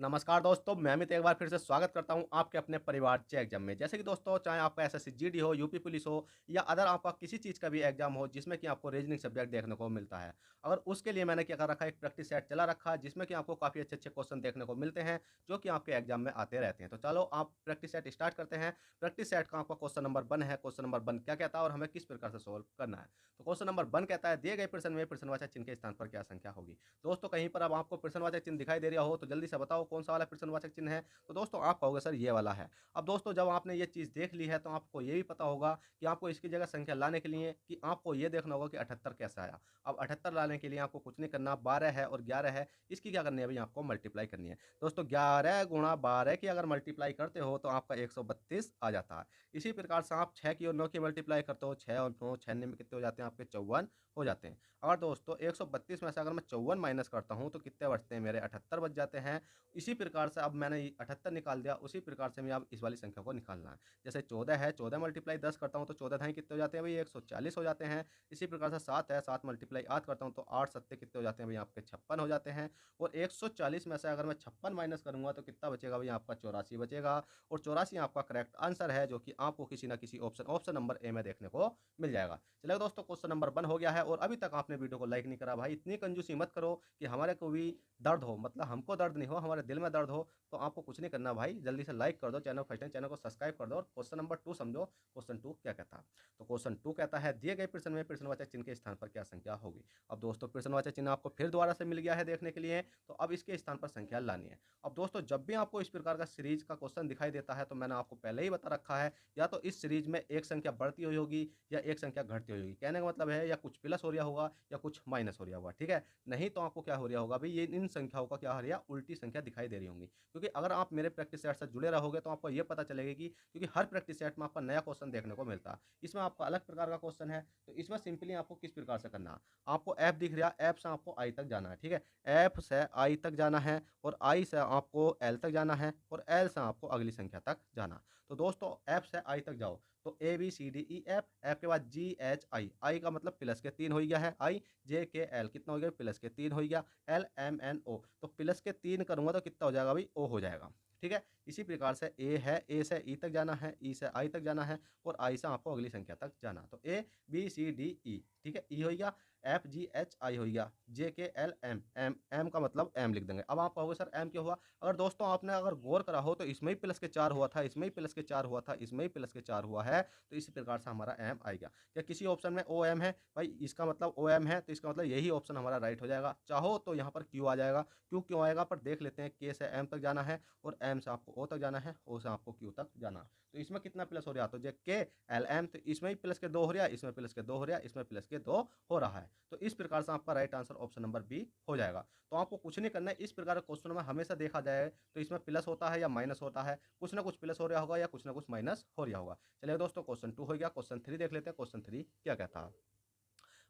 नमस्कार दोस्तों, मैं अमित एक बार फिर से स्वागत करता हूं आपके अपने परिवार चेक एग्जाम में। जैसे कि दोस्तों, चाहे आपका एसएससी जीडी हो, यूपी पुलिस हो या अदर आपका किसी चीज़ का भी एग्जाम हो जिसमें कि आपको रीजनिंग सब्जेक्ट देखने को मिलता है। अगर उसके लिए मैंने क्या कर रखा है, एक प्रैक्टिस सेट चला रखा है जिसमें कि आपको काफ़ी अच्छे-अच्छे क्वेश्चन देखने को मिलते हैं, जो कि आपके एग्जाम में आते रहते हैं। तो चलो आप प्रैक्टिस सेट स्टार्ट करते हैं। प्रैक्टिस सेट का आपका क्वेश्चन नंबर 1 है। क्वेश्चन नंबर 1 क्या कहता है और हमें किस प्रकार से सोल्व करना है। तो क्वेश्चन नंबर 1 कहता है, दिए गए प्रश्न में प्रश्नवाचक चिन्ह के स्थान पर क्या संख्या होगी। दोस्तों, कहीं पर अब आपको प्रश्नवाचक चिन्ह दिखाई दे रहा हो तो जल्दी से बताओ कौन सा वाला प्रश्नवाचक चिन्ह है। तो दोस्तों आप कहोगे सर ये वाला है। अब दोस्तों, जब आपने ये चीज़ देख ली है तो आपको ये भी पता होगा कि आपको इसकी जगह संख्या लाने के लिए कि आपको ये देखना होगा कि 78 कैसे आया। अब 78 लाने के लिए आपको कुछ नहीं करना, 12 है और 11 है, इसकी क्या करनी है भई, आपको मल्टीप्लाई करनी है। दोस्तों 11 गुणा 12 की अगर मल्टीप्लाई करते हो तो आपका 132 आ जाता है। इसी प्रकार से आप 6 की और 9 की मल्टीप्लाई करते हो, 6 और 9 96 में कितने हो जाते हैं आपके, 54 हो जाते हैं। और दोस्तों 132 में से अगर मैं 54 माइनस करता हूँ तो कितने बचते हैं मेरे, 78 बच जाते हैं। इसी प्रकार से अब मैंने 78 निकाल दिया, उसी प्रकार से मैं अब इस वाली संख्या को निकालना है। जैसे 14 है, 14 मल्टीप्लाई 10 करता हूँ तो 14 धाई कितने हो जाते हैं भई, 140 हो जाते हैं। इसी प्रकार से 7 है, 7 मल्टीप्लाई 8 करता हूँ तो 8 सत्ते कितने हो जाते हैं भई, आपके 56 हो जाते हैं। और 140 में से अगर मैं 56 माइनस करूँगा तो कितना बचेगा भई, आपका 84 बचेगा। और 84 आपका करेक्ट आंसर है, जो कि आपको किसी न किसी ऑप्शन ऑप्शन नंबर ए में देखने को मिल जाएगा। चलिए दोस्तों, क्वेश्चन नंबर 1 हो गया है और अभी तक आपने वीडियो को लाइक नहीं करा भाई, इतनी कंजूसी मत करो कि हमारे को भी दर्द हो, मतलब हमको दर्द नहीं हो, हमारे दिल में दर्द हो। तो आपको कुछ नहीं करना भाई, जल्दी से लाइक कर दो, चैनल फर्स्ट टाइम चैनल को सब्सक्राइब कर दो और क्वेश्चन नंबर 2 समझो। क्वेश्चन 2 क्या कहता है। तो क्वेश्चन 2 कहता है, दिए गए प्रश्न में प्रश्नवाचक चिन्ह के स्थान पर क्या संख्या होगी। अब दोस्तों प्रश्नवाचक चिन्ह आपको फिर दोबारा से मिल गया है देखने के लिए, तो अब इसके स्थान पर संख्या लानी है। अब दोस्तों जब भी आपको इस प्रकार का सीरीज का क्वेश्चन दिखाई देता है तो मैंने आपको पहले ही बता रखा है, या तो इस सीरीज में एक संख्या बढ़ती हुई होगी या एक संख्या घटती हुई होगी। कहने का मतलब है या कुछ प्लस हो रहा होगा या कुछ माइनस हो रहा होगा, ठीक है। नहीं तो आपको क्या हो रहा होगा भाई, ये इन संख्याओं का क्या हो रहा है, उल्टी संख्या दिखाई दे रही होंगी। क्योंकि अगर आप मेरे प्रैक्टिस सेट से जुड़े रहोगे तो आपको ये पता चलेगा कि क्योंकि हर प्रैक्टिस सेट में आपका नया क्वेश्चन देखने को मिलता है। इसमें आपका अलग प्रकार का क्वेश्चन है, तो इसमें सिंपली आपको किस प्रकार से करना है। आपको ऐप दिख रहा है, ऐप से आपको आई तक जाना है, ठीक है। ऐप से आई तक जाना है और आई से आपको एल तक जाना है और एल से आपको अगली संख्या तक जाना। तो दोस्तों ऐप से आई तक जाओ तो A B C D E F, F के बाद जी एच आई, आई का मतलब प्लस के 3 हो गया है, आई जे के एल कितना हो गया, प्लस के 3 हो गया, एल एम एन ओ तो प्लस के 3 करूंगा तो कितना हो जाएगा भाई, ओ हो जाएगा। ठीक है। इसी प्रकार से ए है, ए से ई तक जाना है, ई से आई तक जाना है और आई से आपको अगली संख्या तक जाना। तो ए बी सी डी ई, ठीक है, ई हो गया, एफ जी एच आई हो गया, जे के एल एम, एम एम का मतलब एम लिख देंगे। अब आप कहोगे सर एम क्यों हुआ। अगर दोस्तों आपने अगर गौर करा हो तो इसमें ही प्लस के 4 हुआ था, इसमें ही प्लस के 4 हुआ था, इसमें ही प्लस के 4 हुआ है, तो इसी प्रकार से हमारा एम आएगा। क्या किसी ऑप्शन में ओ एम है भाई, इसका मतलब ओ एम है तो इसका मतलब यही ऑप्शन हमारा राइट हो जाएगा। चाहो तो यहाँ पर क्यू आ जाएगा, क्यू क्यों आएगा पर देख लेते हैं। के से एम तक जाना है और एम से आपको ओ तक जाना है, ओ से आपको क्यू तक जाना। तो इसमें कितना प्लस हो रहा है, तो जे के एल एम, तो इसमें ही प्लस के 2 हो रहा है, इसमें प्लस के 2 हो रहा है, इसमें प्लस के 2 हो रहा है। तो इस प्रकार से आपका right answer option number B हो जाएगा। तो आपको कुछ नहीं करना है, इस प्रकार के क्वेश्चन में हमेशा देखा जाए तो इसमें प्लस होता है या माइनस होता है, कुछ ना कुछ प्लस हो रहा होगा या कुछ ना कुछ माइनस हो रहा होगा। चलिए दोस्तों, क्वेश्चन 2 हो गया। क्वेश्चन 3 देख लेते हैं, क्वेश्चन 3 क्या कहता है।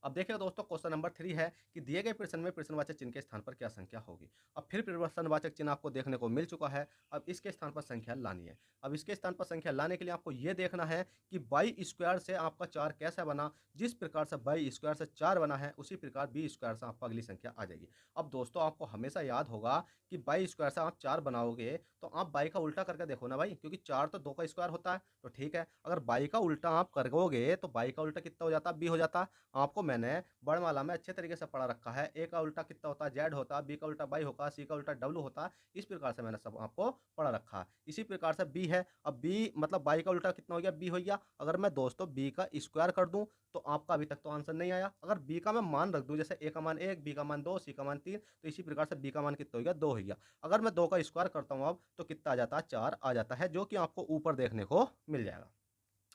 अब देखिए दोस्तों, क्वेश्चन नंबर 3 है कि दिए गए प्रश्न में प्रश्नवाचक चिन्ह के स्थान पर क्या संख्या होगी। अब फिर प्रश्नवाचक चिन्ह आपको देखने को मिल चुका है, अब इसके स्थान पर संख्या लानी है। अब इसके स्थान पर संख्या लाने के लिए आपको यह देखना है कि बाई स्क्वायर से आपका 4 कैसे बना। जिस प्रकार से बाई स्क्वायर से 4 बना है उसी प्रकार बी स्क्वायर से आपको अगली संख्या आ जाएगी। अब दोस्तों आपको हमेशा याद होगा कि बाई स्क्वायर से आप 4 बनाओगे तो आप बाई का उल्टा करके देखो ना भाई, क्योंकि 4 तो 2 का स्क्वायर होता है। तो ठीक है, अगर बाई का उल्टा आप करोगे तो बाई का उल्टा कितना हो जाता, बी हो जाता। आपको मैंने वर्णमाला में अच्छे तरीके से पढ़ा रखा है। ए का उल्टा कितना होता है, जेड होता है, बी का उल्टा बाई होगा, सी का उल्टा डब्लू होता है। इस प्रकार से मैंने सब आपको पढ़ा रखा है। इसी प्रकार से बी है, अब बी मतलब बाई का उल्टा कितना हो गया, बी हो गया। अगर मैं दोस्तों बी का स्क्वायर कर दूं तो आपका अभी तक तो आंसर नहीं आया। अगर बी का मैं मान रख दूं, जैसे ए का मान 1, बी का मान 2, सी का मान 3, तो इसी प्रकार से बी का मान कितना हो गया, 2 हो गया। अगर मैं 2 का स्क्वायर करता हूं अब तो कितना आ जाता है, 4 आ जाता है, जो कि आपको ऊपर देखने को मिल जाएगा।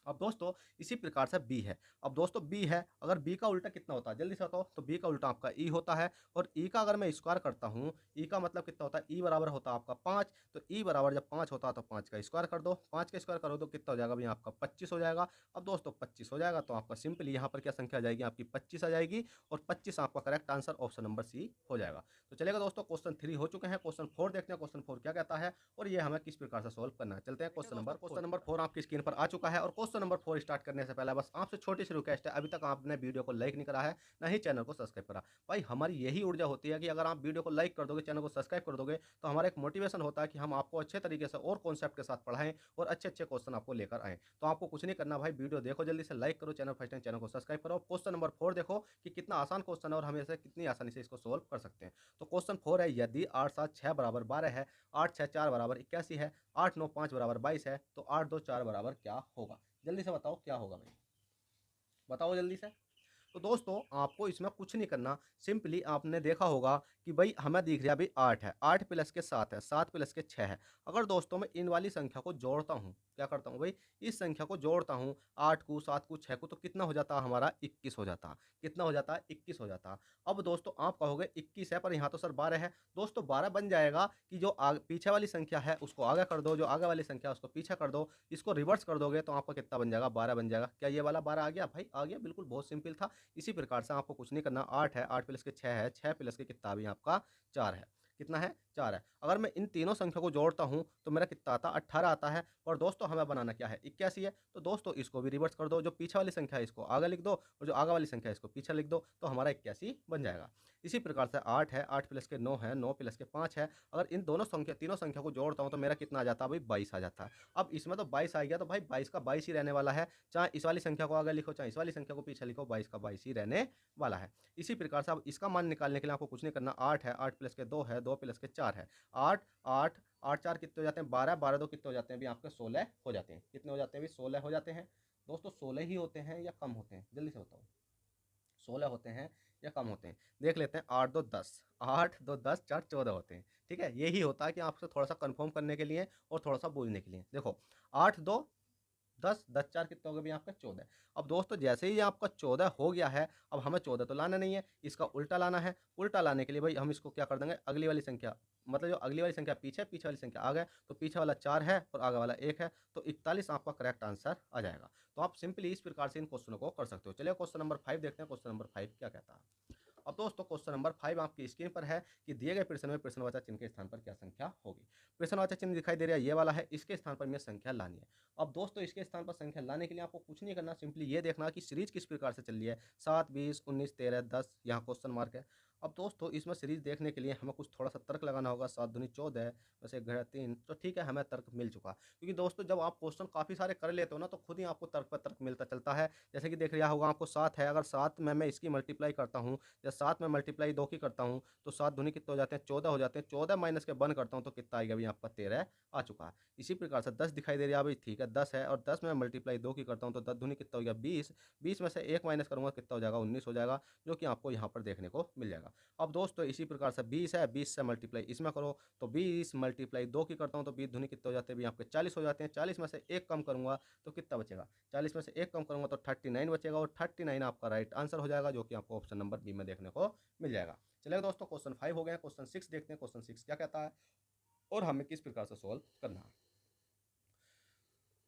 अब दोस्तों इसी प्रकार से बी है। अब दोस्तों बी है, अगर बी का उल्टा कितना होता है जल्दी से बताओ, तो बी का उल्टा आपका ई होता है। और ई का अगर मैं स्क्वायर करता हूं, ई का मतलब कितना होता है, ई बराबर होता है आपका 5। तो ई बराबर जब 5 होता है तो 5 का स्क्वायर कर दो, 5 का स्क्वायर करो तो कितना हो जाएगा भाई, आपका 25 हो जाएगा। अब दोस्तों 25 हो जाएगा तो आपका सिंपली यहाँ पर क्या संख्या आ जाएगी, आपकी 25 आ जाएगी। और 25 आपका correct answer option number C हो जाएगा। तो चलेगा दोस्तों, क्वेश्चन 3 हो चुके हैं। क्वेश्चन 4 देखते हैं, क्वेश्चन 4 क्या कहता है और ये हमें किस प्रकार से सोल्व करना है। चलते हैं क्वेश्चन नंबर 4। क्वेश्चन नंबर 4 आपकी स्क्रीन पर आ चुका है और क्वेश्चन क्वेश्चन नंबर 4 स्टार्ट करने से पहले बस आपसे छोटी-सी रिक्वेस्ट है, अभी तक आपने वीडियो को लाइक नहीं करा है, ना ही चैनल को सब्सक्राइब करा। भाई हमारी यही ऊर्जा होती है कि अगर आप वीडियो को लाइक कर दोगे, चैनल को सब्सक्राइब कर दोगे, तो हमारा एक मोटिवेशन होता है कि हम आपको अच्छे तरीके से और कॉन्सेप्ट के साथ पढ़ाएँ और अच्छे-अच्छे क्वेश्चन आपको लेकर आएँ। तो आपको कुछ नहीं करना भाई, वीडियो देखो जल्दी से, लाइक करो, चैनल फर्स्ट टाइम चैनल को सब्सक्राइब करो। क्वेश्चन नंबर 4 देखो कि कितना आसान क्वेश्चन है और हम इसे कितनी आसानी से इसको सोल्व कर सकते हैं। तो क्वेश्चन 4 है, यदि 8 7 6 बराबर 12 है, 8 6 4 बराबर 81 है, 8 9 5 बराबर 22 है, तो 8 2 4 बराबर क्या होगा? जल्दी से बताओ क्या होगा भाई? बताओ जल्दी से। तो दोस्तों आपको इसमें कुछ नहीं करना, सिंपली आपने देखा होगा कि भाई हमें दिख रहा है अभी 8 है, 8 प्लस के 7 है, 7 प्लस के 6 है। अगर दोस्तों मैं इन वाली संख्या को जोड़ता हूँ, क्या करता हूँ भाई, इस संख्या को जोड़ता हूँ, 8 को 7 को 6 को, तो कितना हो जाता है हमारा? 21 हो जाता। कितना हो जाता है? 21 हो जाता। अब दोस्तों आप कहोगे 21 है पर यहाँ तो सर 12 है। दोस्तों 12 बन जाएगा कि जो पीछे वाली संख्या है उसको आगे कर दो, जो आगे वाली संख्या है उसको पीछे कर दो, इसको रिवर्स कर दोगे तो आपका कितना बन जाएगा? 12 बन जाएगा। क्या ये वाला 12 आ गया भाई? आ गया, बिल्कुल बहुत सिंपल था। इसी प्रकार से आपको कुछ नहीं करना, 8 है, 8 प्लस के 6 है, 6 प्लस के कितना भी आपका 4 है। कितना है? 4 है। अगर मैं इन तीनों संख्या को जोड़ता हूँ तो मेरा कितना आता है? 18 आता है। और दोस्तों हमें बनाना क्या है? 81 है। तो दोस्तों इसको भी रिवर्स कर दो, जो पीछे वाली संख्या है इसको आगे लिख दो और जो आगे वाली संख्या है इसको पीछे लिख दो, तो हमारा 81 बन जाएगा। इसी प्रकार से 8 है, 8 प्लस के 9 है, 9 प्लस के 5 है। अगर इन दोनों संख्या तीनों संख्या को जोड़ता हूँ तो मेरा कितना आ जाता है भाई? 22 आ जाता है। अब इसमें तो 22 आ गया तो भाई 22 का 22 ही रहने वाला है। चाहे इस वाली संख्या को आगे लिखो, चाहे इस वाली संख्या को पीछे लिखो, 22 का 22 ही रहने वाला है। इसी प्रकार से अब इसका मान निकालने के लिए आपको कुछ नहीं करना, 8 है, 8 प्लस के 2 है, 2 प्लस के 4 है, 8 8 8 4 कितने हो जाते हैं? 12, 12 2 कितने हो जाते हैं? अभी आपके 16 हो जाते हैं। कितने हो जाते हैं? अभी 16 हो जाते हैं। दोस्तों 16 ही होते हैं या कम होते हैं? जल्दी से बताओ। 16 होते हैं या कम होते हैं? देख लेते हैं। 8 2 10, 8 2 10 4 14 होते हैं। ठीक है, यही होता है कि आपसे थोड़ा सा कंफर्म करने के लिए और थोड़ा सा बूझने के लिए। देखो 8 2 10 10 4 कितने हो गए भैया आपका? 14। अब दोस्तों जैसे ही आपका 14 हो गया है, अब हमें 14 तो लाना नहीं है, इसका उल्टा लाना है। उल्टा लाने के लिए भाई हम इसको क्या कर देंगे, अगली वाली संख्या, मतलब जो अगली वाली संख्या पीछे, पीछे वाली संख्या आगे, तो पीछे वाला 4 है और आगे वाला 1 है, तो 41 आपका करेक्ट आंसर आ जाएगा। तो आप सिंपली इस प्रकार से इन क्वेश्चनों को कर सकते हो। चलिए क्वेश्चन नंबर 5 देखते हैं, क्वेश्चन नंबर 5 क्या कहता है। अब दोस्तों क्वेश्चन नंबर 5 आपकी स्क्रीन पर है कि दिए गए प्रश्न में प्रश्नवाचक चिन्ह के स्थान पर क्या संख्या होगी। प्रश्नवाचक चिन्ह दिखाई दे रहा है, ये वाला है, इसके स्थान पर हमें संख्या लानी है। अब दोस्तों इसके स्थान पर संख्या लाने के लिए आपको कुछ नहीं करना, सिंपली ये देखना कि सीरीज किस प्रकार से चल रही है। 7 20 19 13 10, यहाँ क्वेश्चन मार्क है। अब दोस्तों इसमें सीरीज देखने के लिए हमें कुछ थोड़ा सा तर्क लगाना होगा। 7 दूनी 14, वैसे 1 घड़ा 3, तो ठीक है हमें तर्क मिल चुका। क्योंकि दोस्तों जब आप क्वेश्चन काफ़ी सारे कर लेते हो ना, तो खुद ही आपको तर्क पर तर्क मिलता चलता है। जैसे कि देख लिया होगा आपको 7 है, अगर 7 में मैं इसकी मल्टीप्लाई करता हूँ, या 7 में मल्टीप्लाई 2 की करता हूँ, तो 7 दूनी कितने हो जाते हैं? 14 हो जाते हैं। 14 माइनस के 1 करता हूँ तो कितना आएगा? अभी आपका 13 आ चुका है। इसी प्रकार से 10 दिखाई दे रहा है अभी, ठीक है 10 है, और 10 में मल्टीप्लाई 2 की करता हूँ तो 10 दूनी कितना हो गया? 20, 20 में से 1 माइनस करूँगा कितना हो जाएगा? 19 हो जाएगा, जो कि आपको यहाँ पर देखने को मिल जाएगा। अब दोस्तों इसी प्रकार से 20 है, 20 से मल्टीप्लाई इसमें करो, तो 20 मल्टीप्लाई 2 की करता हूँ तो 20 दूनी कितने हो जाते हैं? अभी आपके 40 हो जाते हैं। 40 में से 1 कम करूँगा तो कितना बचेगा? 40 में से 1 कम करूँगा तो 39 बचेगा, और 39 आपका राइट आंसर हो जाएगा, जो कि आपको ऑप्शन नंबर बी में देखने को मिल जाएगा। चलिए दोस्तों क्वेश्चन 5 हो गया, क्वेश्चन 6 देखते हैं, क्वेश्चन 6 क्या कहता है और हमें किस प्रकार से सोल्व करना है।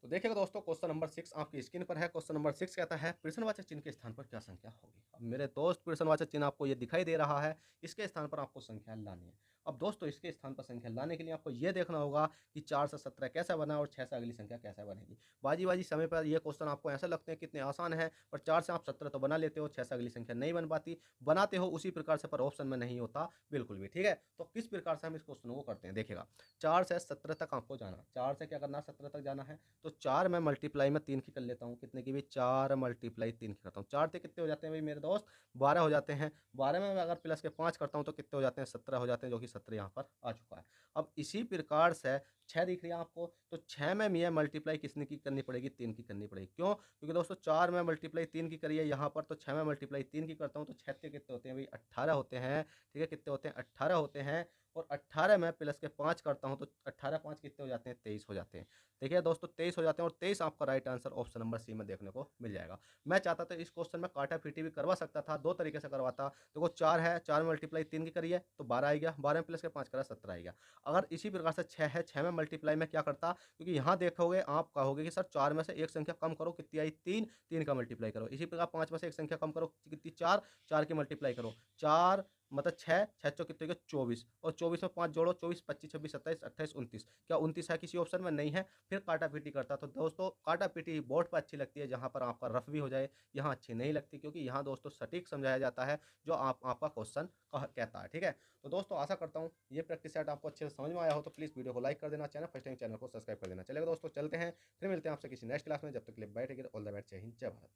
तो देखिएगा दोस्तों क्वेश्चन नंबर 6 आपकी स्क्रीन पर है। क्वेश्चन नंबर 6 कहता है प्रश्नवाचक चिन्ह के स्थान पर क्या संख्या होगी। अब मेरे दोस्त प्रश्नवाचक चिन्ह आपको ये दिखाई दे रहा है, इसके स्थान पर आपको संख्या लानी है। अब दोस्तों इसके स्थान पर संख्या लाने के लिए आपको ये देखना होगा कि 4 से 17 कैसा बना और 6 से अगली संख्या कैसे बनेगी। बाजी बाजी समय पर ये क्वेश्चन आपको ऐसा लगते हैं कितने आसान है, पर 4 से आप 17 तो बना लेते हो, 6 से अगली संख्या नहीं बन पाती, बनाते हो उसी प्रकार से पर ऑप्शन में नहीं होता बिल्कुल भी। ठीक है, तो किस प्रकार से हम इस क्वेश्चन को करते हैं देखिएगा। 4 से 17 तक आपको जाना, 4 से क्या करना? 17 तक जाना है। तो 4 में मल्टीप्लाई में 3 की कर लेता हूँ, कितने की भी? 4 मल्टीप्लाई 3 की करता हूँ। 4 से कितने हो जाते हैं भाई मेरे दोस्त? 12 हो जाते हैं। 12 में मैं अगर प्लस के 5 करता हूँ तो कितने हो जाते हैं? 17 हो जाते हैं, जो कि 17 यहाँ पर आ चुका है। अब इसी प्रकार से 6 दिख रही है आपको, तो 6 में ये मल्टीप्लाई किसने की करनी पड़ेगी? 3 की करनी पड़ेगी। क्यों? क्योंकि दोस्तों 4 में मल्टीप्लाई 3 की करिए यहाँ पर, तो 6 में मल्टीप्लाई 3 की करता हूँ तो 6 के कितने होते हैं भाई? 18 होते हैं। ठीक है, कितने होते हैं? 18 होते हैं। और 18 में प्लस के 5 करता हूँ तो 18 5 कितने हो जाते हैं? 23 हो जाते हैं। देखिए दोस्तों 23 हो जाते हैं, और 23 आपका right answer option number C में देखने को मिल जाएगा। मैं चाहता था इस क्वेश्चन में काटा पीटी भी करवा सकता था, दो तरीके से करवाता। देखो 4 है, 4 में मल्टीप्लाई 3 की करिए तो 12 आ गया, 12 में प्लस के 5 करा 17 आ गया। अगर इसी प्रकार से 6 है, 6 में मल्टीप्लाई में क्या करता, क्योंकि यहाँ देखोगे आप कहोगे कि सर 4 में से एक संख्या कम करो, कितनी आई? 3, 3 का मल्टीप्लाई करो। इसी प्रकार 5 में से एक संख्या कम करो, कितनी? 4, 4 की मल्टीप्लाई करो। 4 मतलब 6, 6 चौक कितने हो गए 24 और 24 में 5 जोड़ो 24, 25, 26, 27, 28, 29। क्या 29 है किसी ऑप्शन में? नहीं है। फिर काटा-पीटी करता। तो दोस्तों काटा-पीटी बोर्ड पे अच्छी लगती है जहाँ पर आपका रफ भी हो जाए, यहाँ अच्छी नहीं लगती क्योंकि यहाँ दोस्तों सटीक समझाया जाता है जो आपका क्वेश्चन कहता है, ठीक है? तो दोस्तों आशा करता हूँ ये प्रैक्टिस सेट आपको अच्छे से समझ में आया हो, तो प्लीज़ वीडियो को लाइक कर देना, फर्स्ट टाइम चैनल को सब्सक्राइब कर देना। चलिए दोस्तों चलते हैं, फिर मिलते हैं आपसे किसी नेक्स्ट क्लास में, जब तक के लिए bye take care, all the best, Jai Hind, जय भारत।